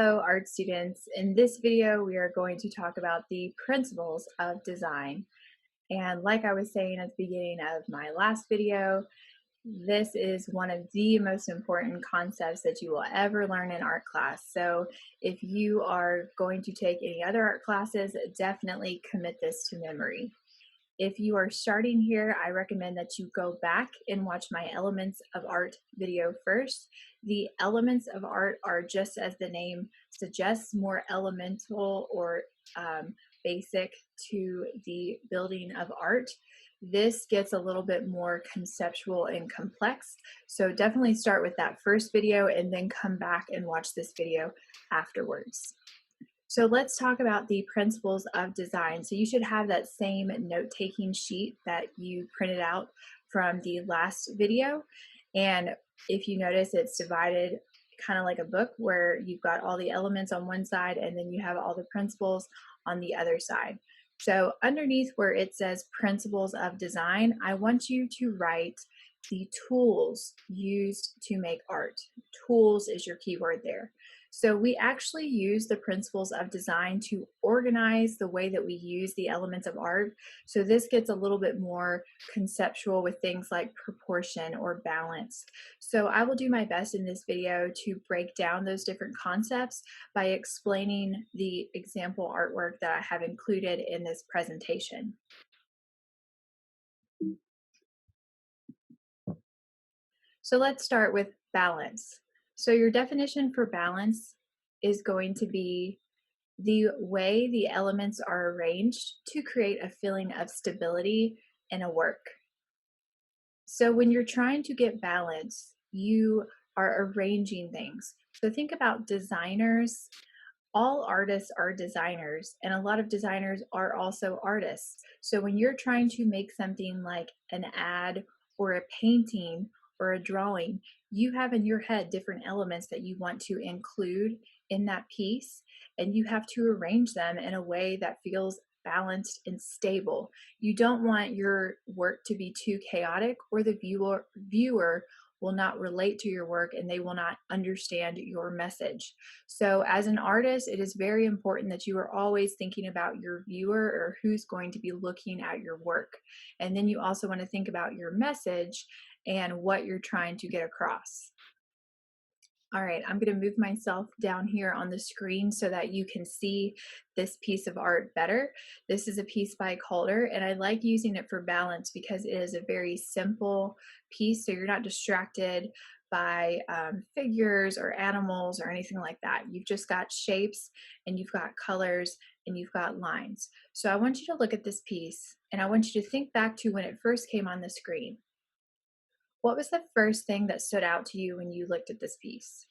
Hello, art students. In this video, we are going to talk about the principles of design. And like I was saying at the beginning of my last video, this is one of the most important concepts that you will ever learn in art class. So if you are going to take any other art classes, definitely commit this to memory. If you are starting here, I recommend that you go back and watch my Elements of Art video first. The elements of art are, just as the name suggests, more elemental or basic to the building of art. This gets a little bit more conceptual and complex, so definitely start with that first video and then come back and watch this video afterwards. So let's talk about the principles of design. So you should have that same note-taking sheet that you printed out from the last video. And if you notice, it's divided kind of like a book where you've got all the elements on one side and then you have all the principles on the other side. So underneath where it says principles of design, I want you to write the tools used to make art. Tools is your keyword there. So we actually use the principles of design to organize the way that we use the elements of art. So this gets a little bit more conceptual with things like proportion or balance. So I will do my best in this video to break down those different concepts by explaining the example artwork that I have included in this presentation. So let's start with balance. So your definition for balance is going to be the way the elements are arranged to create a feeling of stability in a work. So when you're trying to get balance, you are arranging things. So think about designers. All artists are designers, and a lot of designers are also artists. So when you're trying to make something like an ad or a painting or a drawing, you have in your head different elements that you want to include in that piece, and you have to arrange them in a way that feels balanced and stable. You don't want your work to be too chaotic, or the viewer will not relate to your work and they will not understand your message. So as an artist, it is very important that you are always thinking about your viewer or who's going to be looking at your work. And then you also want to think about your message and what you're trying to get across. All right, I'm going to move myself down here on the screen so that you can see this piece of art better. This is a piece by Calder, and I like using it for balance because it is a very simple piece, so you're not distracted by figures or animals or anything like that. You've just got shapes and you've got colors and you've got lines. So I want you to look at this piece and I want you to think back to when it first came on the screen. What was the first thing that stood out to you when you looked at this piece?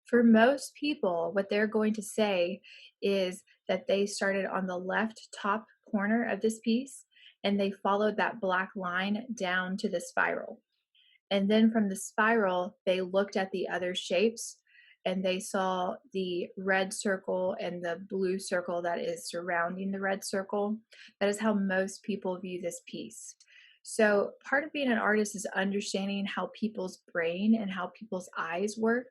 For most people, what they're going to say is that they started on the left top corner of this piece and they followed that black line down to the spiral. And then from the spiral, they looked at the other shapes and they saw the red circle and the blue circle that is surrounding the red circle. That is how most people view this piece. So part of being an artist is understanding how people's brain and how people's eyes work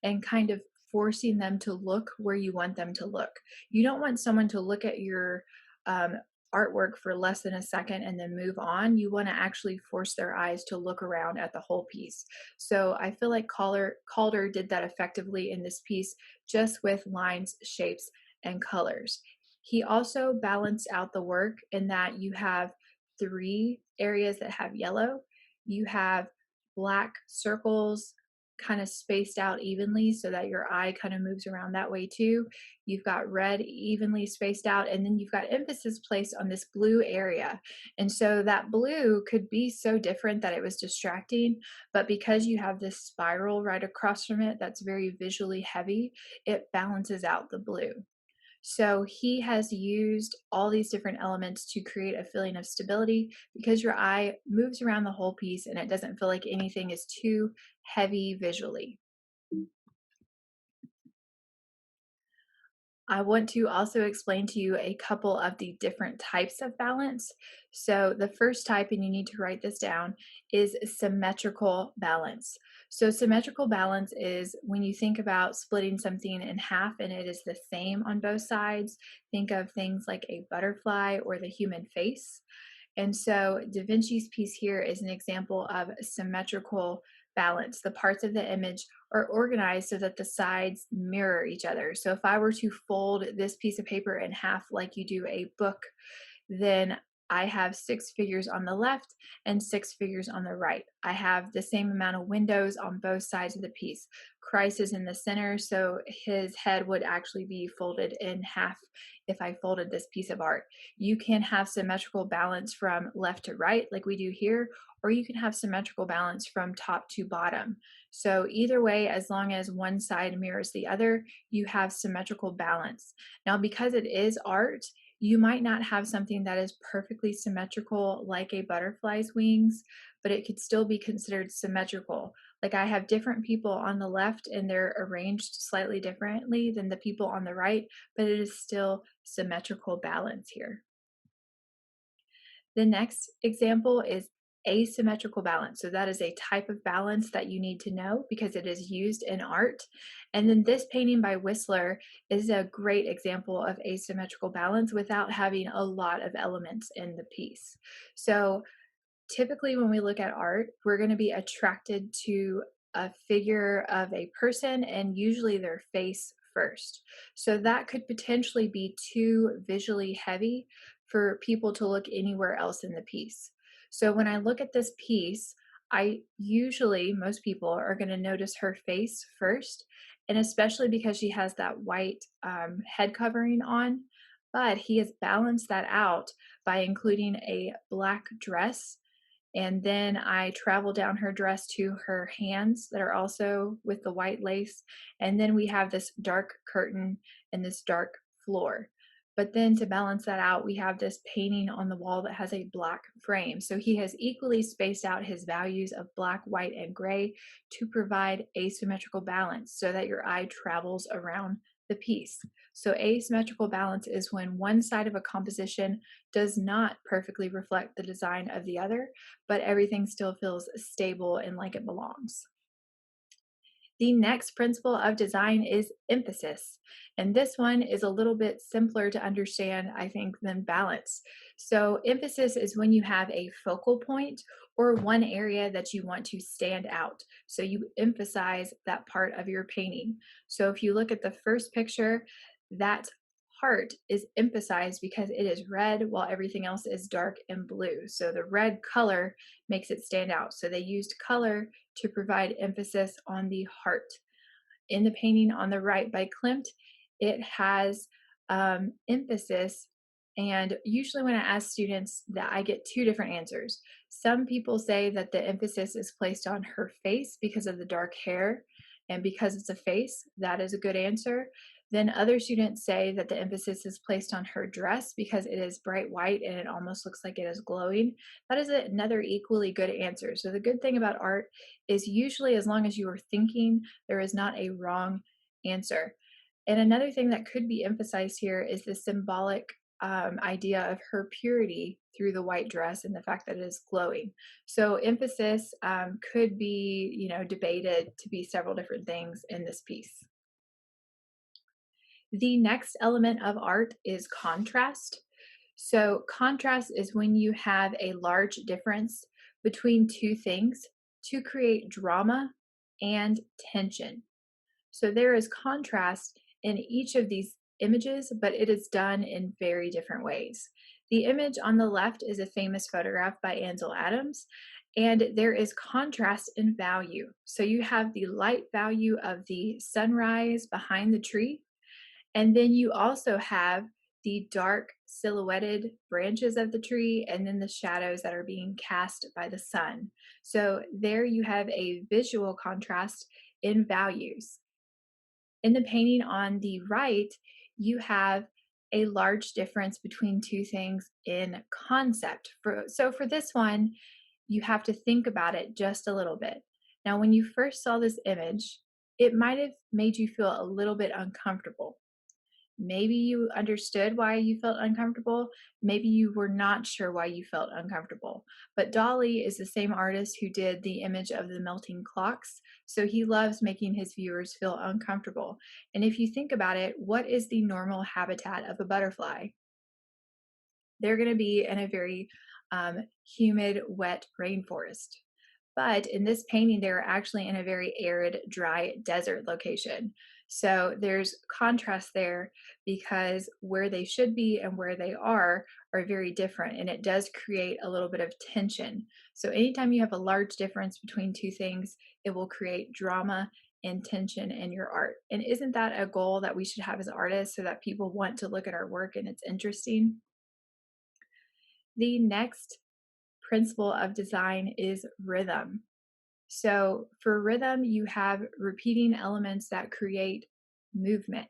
and kind of forcing them to look where you want them to look. You don't want someone to look at your artwork for less than a second and then move on. You want to actually force their eyes to look around at the whole piece. So I feel like Calder did that effectively in this piece, just with lines, shapes, and colors. He also balanced out the work in that you have 3 areas that have yellow. You have black circles kind of spaced out evenly so that your eye kind of moves around that way too. You've got red evenly spaced out, and then you've got emphasis placed on this blue area. And so that blue could be so different that it was distracting, but because you have this spiral right across from it that's very visually heavy, it balances out the blue. So he has used all these different elements to create a feeling of stability because your eye moves around the whole piece and it doesn't feel like anything is too heavy visually. I want to also explain to you a couple of the different types of balance. So, the first type, and you need to write this down, is symmetrical balance. So, symmetrical balance is when you think about splitting something in half and it is the same on both sides. Think of things like a butterfly or the human face. And so Da Vinci's piece here is an example of symmetrical balance. The parts of the image are organized so that the sides mirror each other. So if I were to fold this piece of paper in half like you do a book, then I have six figures on the left and six figures on the right. I have the same amount of windows on both sides of the piece. Christ is in the center, so his head would actually be folded in half if I folded this piece of art. You can have symmetrical balance from left to right, like we do here, or you can have symmetrical balance from top to bottom. So, either way, as long as one side mirrors the other, you have symmetrical balance. Now, because it is art, you might not have something that is perfectly symmetrical like a butterfly's wings, but it could still be considered symmetrical. Like I have different people on the left and they're arranged slightly differently than the people on the right, but it is still symmetrical balance here. The next example is asymmetrical balance. So that is a type of balance that you need to know because it is used in art. And then this painting by Whistler is a great example of asymmetrical balance without having a lot of elements in the piece. So typically when we look at art, we're going to be attracted to a figure of a person and usually their face first. So that could potentially be too visually heavy for people to look anywhere else in the piece. So when I look at this piece, I usually, most people are going to notice her face first, and especially because she has that white head covering on. But he has balanced that out by including a black dress, and then I travel down her dress to her hands that are also with the white lace. And then we have this dark curtain and this dark floor. But then to balance that out, we have this painting on the wall that has a black frame. So he has equally spaced out his values of black, white, and gray to provide asymmetrical balance so that your eye travels around the piece. So asymmetrical balance is when one side of a composition does not perfectly reflect the design of the other, but everything still feels stable and like it belongs. The next principle of design is emphasis. And this one is a little bit simpler to understand, I think, than balance. So, emphasis is when you have a focal point or one area that you want to stand out. So, you emphasize that part of your painting. So, if you look at the first picture, that heart is emphasized because it is red while everything else is dark and blue. So, the red color makes it stand out. So, they used color to provide emphasis on the heart. In the painting on the right by Klimt, it has emphasis. And usually, when I ask students, that I get two different answers. Some people say that the emphasis is placed on her face because of the dark hair, and because it's a face, that is a good answer. Then other students say that the emphasis is placed on her dress because it is bright white and it almost looks like it is glowing. That is another equally good answer. So, the good thing about art is usually, as long as you are thinking, there is not a wrong answer. And another thing that could be emphasized here is the symbolic idea of her purity through the white dress and the fact that it is glowing. So emphasis could be, debated to be several different things in this piece. The next element of art is contrast. So contrast is when you have a large difference between two things to create drama and tension. So there is contrast in each of these images, but it is done in very different ways. The image on the left is a famous photograph by Ansel Adams, and there is contrast in value. So you have the light value of the sunrise behind the tree, and then you also have the dark silhouetted branches of the tree and then the shadows that are being cast by the sun. So there you have a visual contrast in values. In the painting on the right, you have a large difference between two things in concept. So for this one, you have to think about it just a little bit. Now, when you first saw this image, it might have made you feel a little bit uncomfortable. Maybe you understood why you felt uncomfortable. Maybe you were not sure why you felt uncomfortable. But Dolly is the same artist who did the image of the melting clocks. So he loves making his viewers feel uncomfortable. And if you think about it, what is the normal habitat of a butterfly? They're going to be in a very humid, wet rainforest. But in this painting, they're actually in a very arid, dry desert location. So there's contrast there because where they should be and where they are very different. And it does create a little bit of tension. So anytime you have a large difference between two things, it will create drama and tension in your art. And isn't that a goal that we should have as artists so that people want to look at our work and it's interesting? The next principle of design is rhythm. So, for rhythm, you have repeating elements that create movement,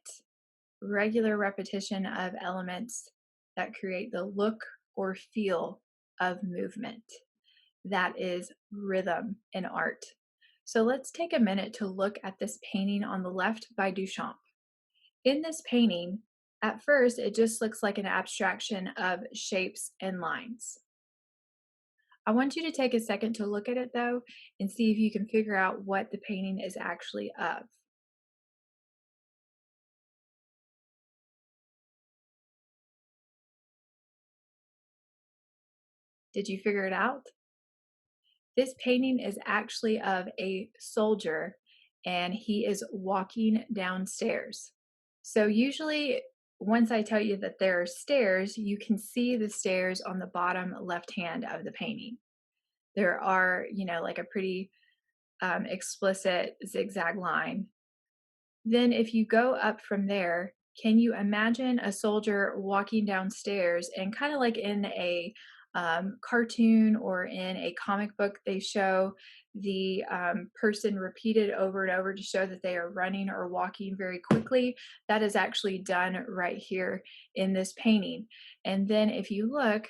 regular repetition of elements that create the look or feel of movement. That is rhythm in art. So, let's take a minute to look at this painting on the left by Duchamp. In this painting, at first, it just looks like an abstraction of shapes and lines. I want you to take a second to look at it though and see if you can figure out what the painting is actually of. Did you figure it out? This painting is actually of a soldier and he is walking downstairs. So, usually, once I tell you that there are stairs, you can see the stairs on the bottom left hand of the painting. There are, like a pretty explicit zigzag line. Then, if you go up from there, can you imagine a soldier walking downstairs and kind of like in a cartoon or in a comic book, they show the person repeated over and over to show that they are running or walking very quickly? That is actually done right here in this painting. And then, if you look,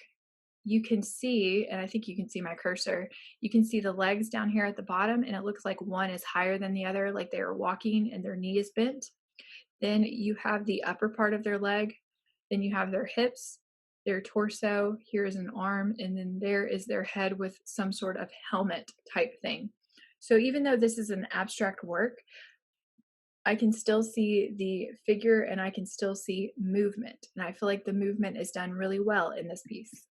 you can see, and I think you can see my cursor, you can see the legs down here at the bottom, and it looks like one is higher than the other, like they are walking and their knee is bent. Then you have the upper part of their leg, then you have their hips, their torso, here is an arm, and then there is their head with some sort of helmet type thing. So even though this is an abstract work, I can still see the figure and I can still see movement. And I feel like the movement is done really well in this piece.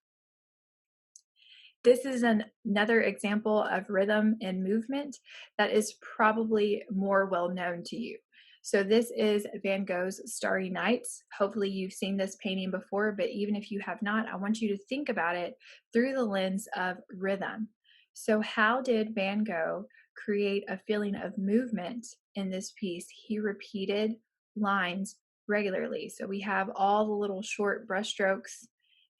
This is another example of rhythm and movement that is probably more well known to you. So this is Van Gogh's Starry Nights. Hopefully you've seen this painting before, but even if you have not, I want you to think about it through the lens of rhythm. So how did Van Gogh create a feeling of movement in this piece? He repeated lines regularly. So we have all the little short brushstrokes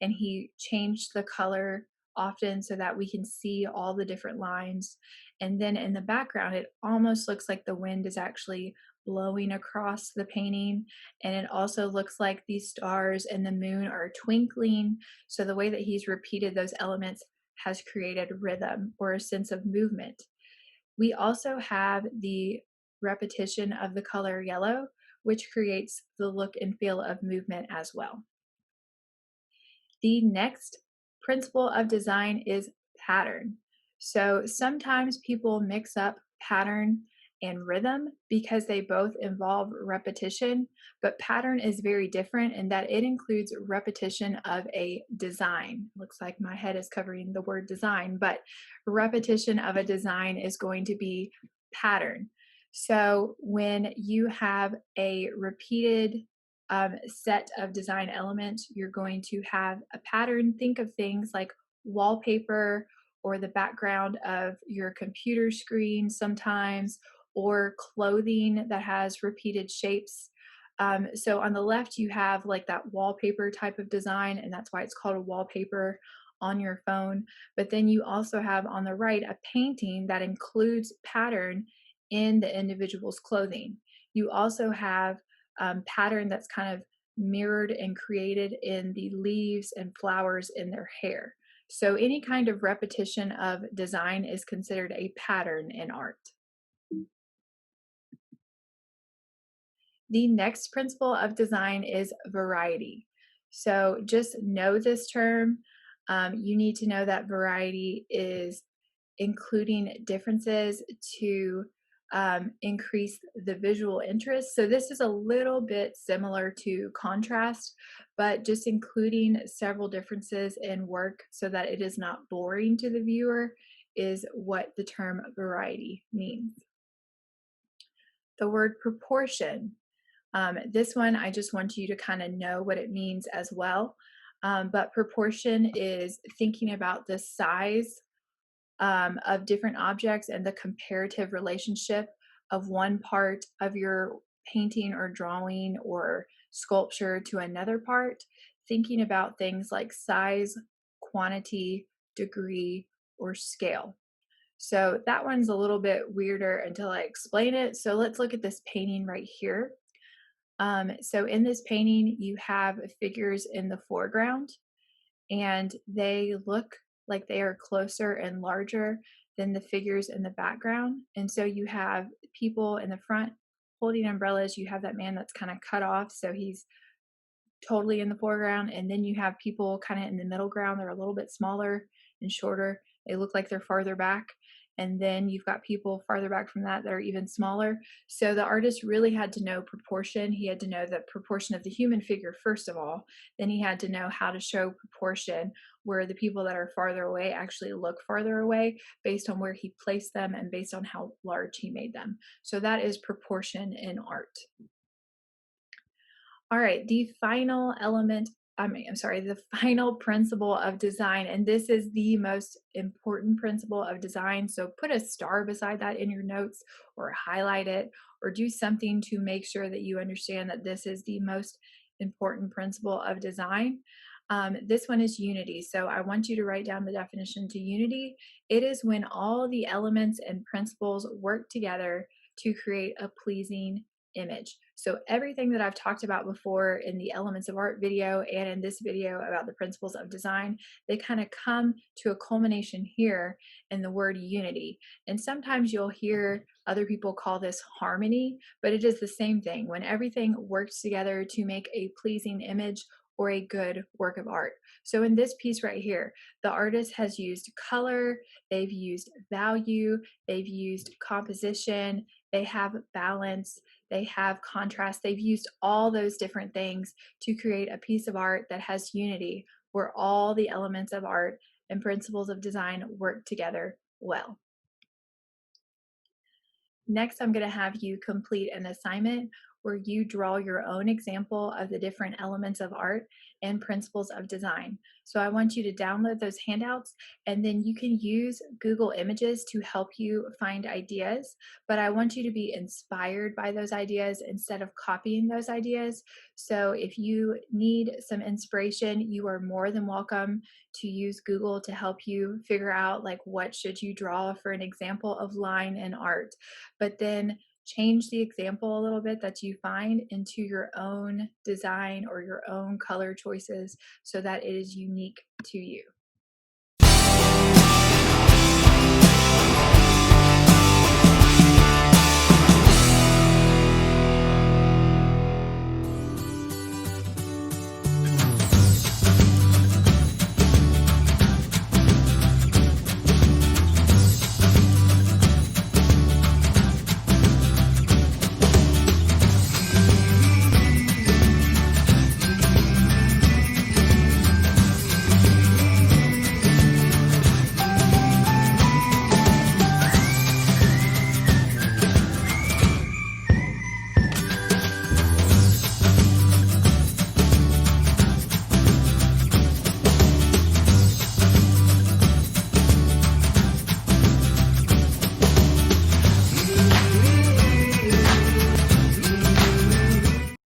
and he changed the color often so that we can see all the different lines. And then in the background, it almost looks like the wind is actually blowing across the painting. And it also looks like the stars and the moon are twinkling. So the way that he's repeated those elements has created rhythm or a sense of movement. We also have the repetition of the color yellow, which creates the look and feel of movement as well. The next principle of design is pattern. So sometimes people mix up pattern and rhythm because they both involve repetition, but pattern is very different in that it includes repetition of a design. Looks like my head is covering the word design, but repetition of a design is going to be pattern. So when you have a repeated set of design elements, you're going to have a pattern. Think of things like wallpaper or the background of your computer screen sometimes, or clothing that has repeated shapes. So on the left, you have like that wallpaper type of design, and that's why it's called a wallpaper on your phone. But then you also have on the right a painting that includes pattern in the individual's clothing. You also have pattern that's kind of mirrored and created in the leaves and flowers in their hair. So any kind of repetition of design is considered a pattern in art. The next principle of design is variety. So just know this term. You need to know that variety is including differences to increase the visual interest. So this is a little bit similar to contrast, but just including several differences in work so that it is not boring to the viewer is what the term variety means. The word proportion. This one, I just want you to kind of know what it means as well. But proportion is thinking about the size of different objects and the comparative relationship of one part of your painting or drawing or sculpture to another part, thinking about things like size, quantity, degree, or scale. So that one's a little bit weirder until I explain it. So let's look at this painting right here. So in this painting, you have figures in the foreground, and they look like they are closer and larger than the figures in the background. And so you have people in the front holding umbrellas. You have that man that's kind of cut off, so he's totally in the foreground. And then you have people kind of in the middle ground. They're a little bit smaller and shorter. They look like they're farther back. And then you've got people farther back from that are even smaller. So the artist really had to know proportion. He had to know the proportion of the human figure, first of all. Then he had to know how to show proportion where the people that are farther away actually look farther away based on where he placed them and based on how large he made them. So that is proportion in art. All right, the final element, I'm sorry, the final principle of design, and this is the most important principle of design. So put a star beside that in your notes or highlight it or do something to make sure that you understand that this is the most important principle of design. This one is unity. So I want you to write down the definition to unity. It is when all the elements and principles work together to create a pleasing image. So everything that I've talked about before in the Elements of Art video and in this video about the principles of design, they kind of come to a culmination here in the word unity. And sometimes you'll hear other people call this harmony, but it is the same thing when everything works together to make a pleasing image or a good work of art. So in this piece right here, the artist has used color, they've used value, they've used composition, they have balance, they have contrast. They've used all those different things to create a piece of art that has unity, where all the elements of art and principles of design work together well. Next, I'm going to have you complete an assignment where you draw your own example of the different elements of art and principles of design. So I want you to download those handouts, and then you can use Google Images to help you find ideas. But I want you to be inspired by those ideas instead of copying those ideas. So if you need some inspiration, you are more than welcome to use Google to help you figure out like what should you draw for an example of line and art. But then change the example a little bit that you find into your own design or your own color choices so that it is unique to you.